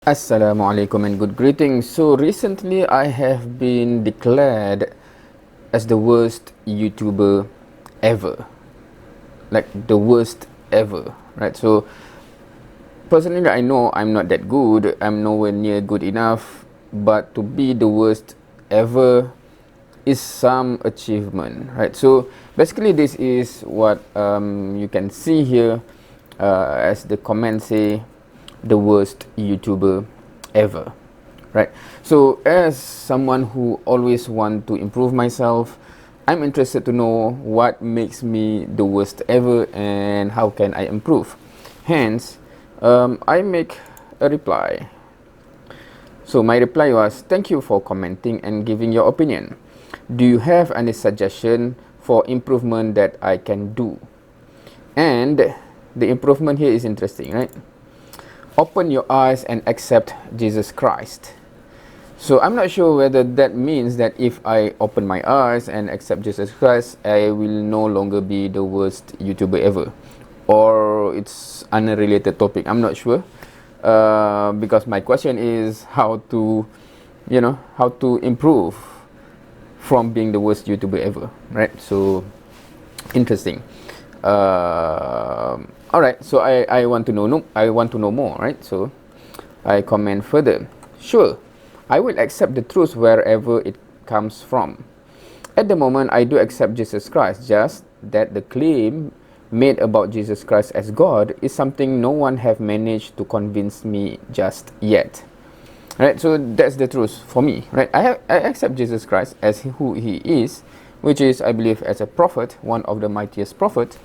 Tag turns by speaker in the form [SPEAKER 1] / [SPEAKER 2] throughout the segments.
[SPEAKER 1] Assalamualaikum and good greetings. So recently I have been declared as the worst YouTuber ever. Like the worst ever, right? So personally I know I'm not that good. I'm nowhere near good enough, but to be the worst ever is some achievement, right? So basically this is what you can see here, as the comments say, the worst YouTuber ever, right? So as someone who always want to improve myself, I'm interested to know what makes me the worst ever and how can I improve. Hence, I make a reply. So my reply was, thank you for commenting and giving your opinion. Do you have any suggestion for improvement that I can do? And the improvement here is interesting, right? Open your eyes and accept Jesus Christ. So I'm not sure whether that means that if I open my eyes and accept Jesus Christ, I will no longer be the worst YouTuber ever, or it's unrelated topic. I'm not sure, because my question is how to, how to improve from being the worst YouTuber ever, right? So interesting. All right, so I want to know, I want to know more, right? So I comment further. Sure, I will accept the truth wherever it comes from. At the moment, I do accept Jesus Christ, just that the claim made about Jesus Christ as God is something no one have managed to convince me just yet. Right, so that's the truth for me, right? I accept Jesus Christ as who he is, which is, I believe, as a prophet, one of the mightiest prophets.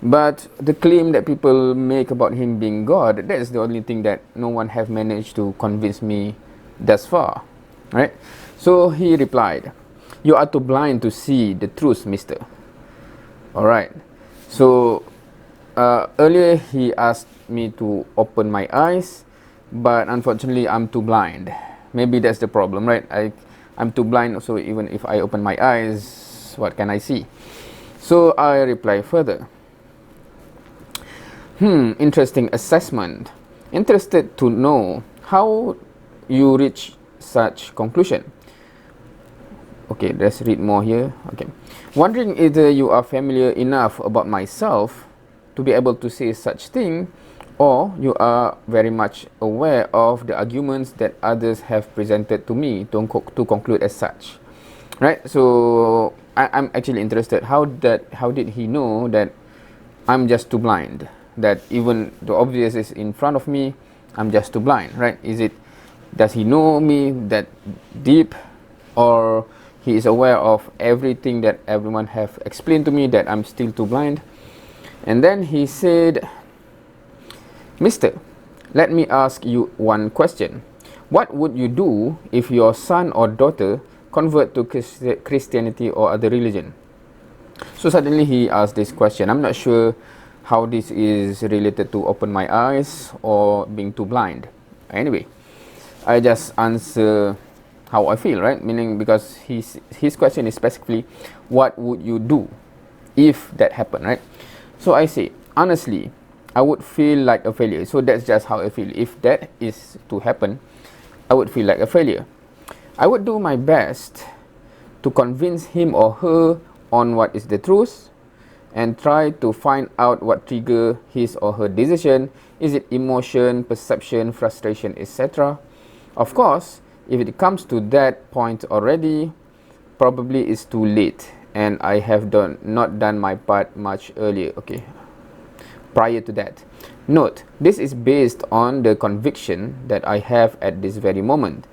[SPEAKER 1] But the claim that people make about him being God, that is the only thing that no one have managed to convince me thus far, right? So he replied, "You are too blind to see the truth, mister." All right. So earlier he asked me to open my eyes, but unfortunately I'm too blind. Maybe that's the problem, right? I'm too blind, so even if I open my eyes, what can I see? So I reply further. Interesting assessment. Interested to know how you reach such conclusion. Okay, let's read more here. Okay. Wondering either you are familiar enough about myself to be able to say such thing, or you are very much aware of the arguments that others have presented to me to conclude as such. Right? So I'm actually interested. How did he know that I'm just too blind? That even the obvious is in front of me, I'm just too blind, right? Does he know me that deep, or he is aware of everything that everyone have explained to me that I'm still too blind? And then he said, "Mister, let me ask you one question. What would you do if your son or daughter convert to Christianity or other religion?" So suddenly he asked this question. I'm not sure how this is related to open my eyes or being too blind. Anyway, I just answer how I feel, right? Meaning, because his question is specifically, what would you do if that happened, right? So I say, honestly, I would feel like a failure. So that's just how I feel. If that is to happen, I would feel like a failure. I would do my best to convince him or her on what is the truth, and try to find out what trigger his or her decision. Is it emotion, perception, frustration, etc.? Of course, if it comes to that point already, probably it's too late, and I have not done my part much earlier. Okay, prior to that. Note, this is based on the conviction that I have at this very moment,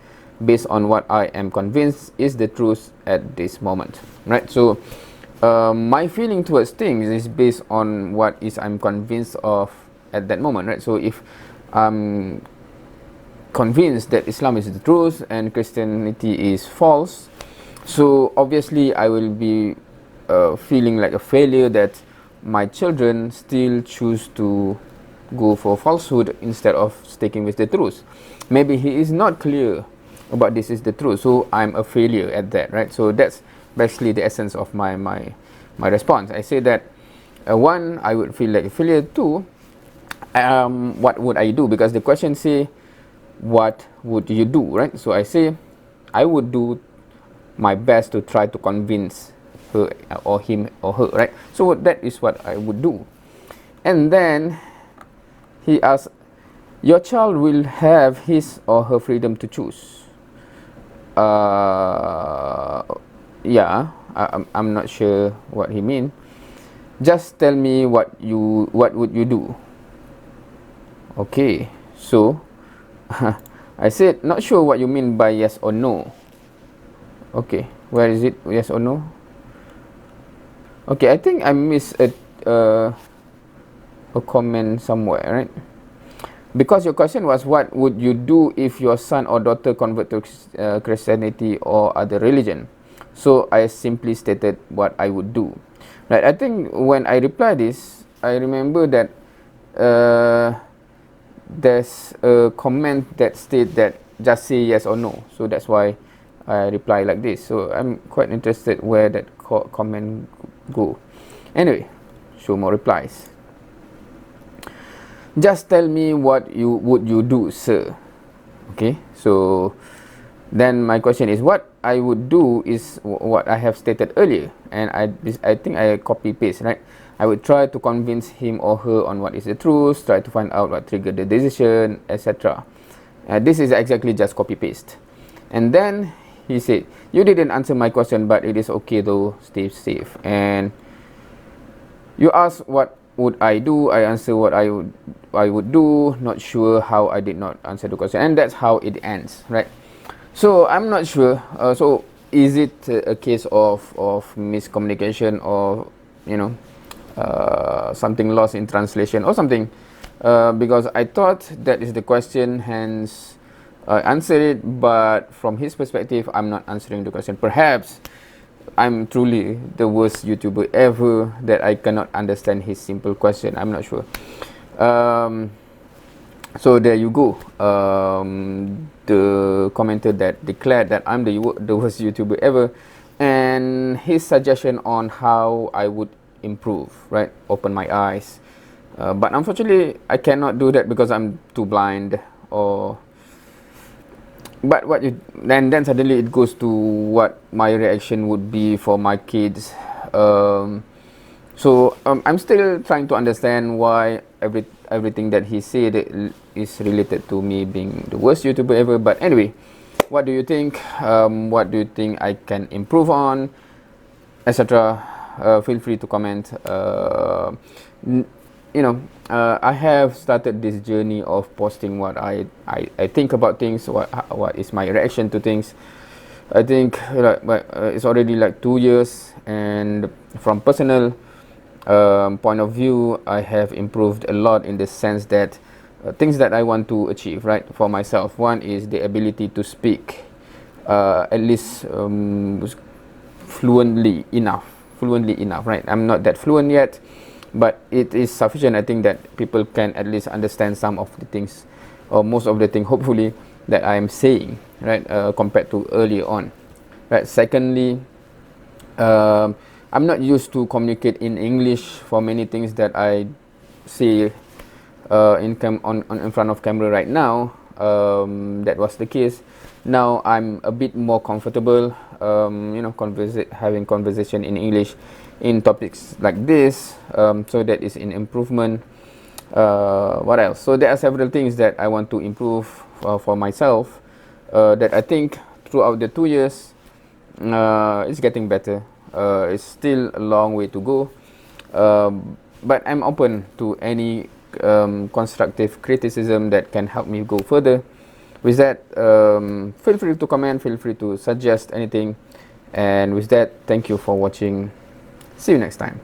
[SPEAKER 1] based on what I am convinced is the truth at this moment, right? So my feeling towards things is based on what is I'm convinced of at that moment, right? So if I'm convinced that Islam is the truth and Christianity is false, so obviously I will be feeling like a failure that my children still choose to go for falsehood instead of sticking with the truth. Maybe he is not clear about this is the truth, so I'm a failure at that, right? So that's basically the essence of my response. I say that one, I would feel like a failure. Two, what would I do? Because the question say, what would you do, right? So I say I would do my best to try to convince her or him or her, right? So that is what I would do. And then he asks, your child will have his or her freedom to choose. Yeah, I'm not sure what he mean. Just tell me what would you do. Okay, so I said not sure what you mean by yes or no. Okay, where is it? Yes or no? Okay, I think I missed a comment somewhere, right? Because your question was, what would you do if your son or daughter convert to Christianity or other religion? So I simply stated what I would do. Right? I think when I replied this, I remember that there's a comment that state that just say yes or no. So that's why I reply like this. So I'm quite interested where that comment go. Anyway, show more replies. Just tell me what would you do, sir. Okay, so then my question is, what I would do is what I have stated earlier, and I think I copy paste, right? I would try to convince him or her on what is the truth, try to find out what triggered the decision, etc. This is exactly just copy paste. And then he said, you didn't answer my question, but it is okay though, stay safe. And you asked what would I do, I answer what I would do, not sure how I did not answer the question, and that's how it ends, right? So I'm not sure. So is it a case of miscommunication, or something lost in translation or something? Because I thought that is the question, hence I answered it, but from his perspective, I'm not answering the question. Perhaps I'm truly the worst YouTuber ever that I cannot understand his simple question. I'm not sure. So there you go. The commenter that declared that I'm the worst YouTuber ever, and his suggestion on how I would improve, right? Open my eyes. But unfortunately, I cannot do that because I'm too blind. But then suddenly it goes to what my reaction would be for my kids. So I'm still trying to understand why everything that he said is related to me being the worst YouTuber ever. But anyway, what do you think? What do you think I can improve on, etc.? Feel free to comment. I have started this journey of posting what I think about things, what is my reaction to things. I think it's already like 2 years, and from personal point of view, I have improved a lot in the sense that things that I want to achieve, right, for myself. One is the ability to speak at least fluently enough, right? I'm not that fluent yet, but it is sufficient, I think, that people can at least understand some of the things, or most of the things, hopefully, that I am saying, right, compared to earlier on, right? Secondly, I'm not used to communicate in English for many things that I say in front of camera right now. That was the case. Now I'm a bit more comfortable, having conversation in English in topics like this, so that is an improvement. What else? So there are several things that I want to improve for myself, that I think throughout the 2 years it's getting better. It's still a long way to go, but I'm open to any constructive criticism that can help me go further. With that, feel free to comment, feel free to suggest anything, and with that, thank you for watching. See you next time.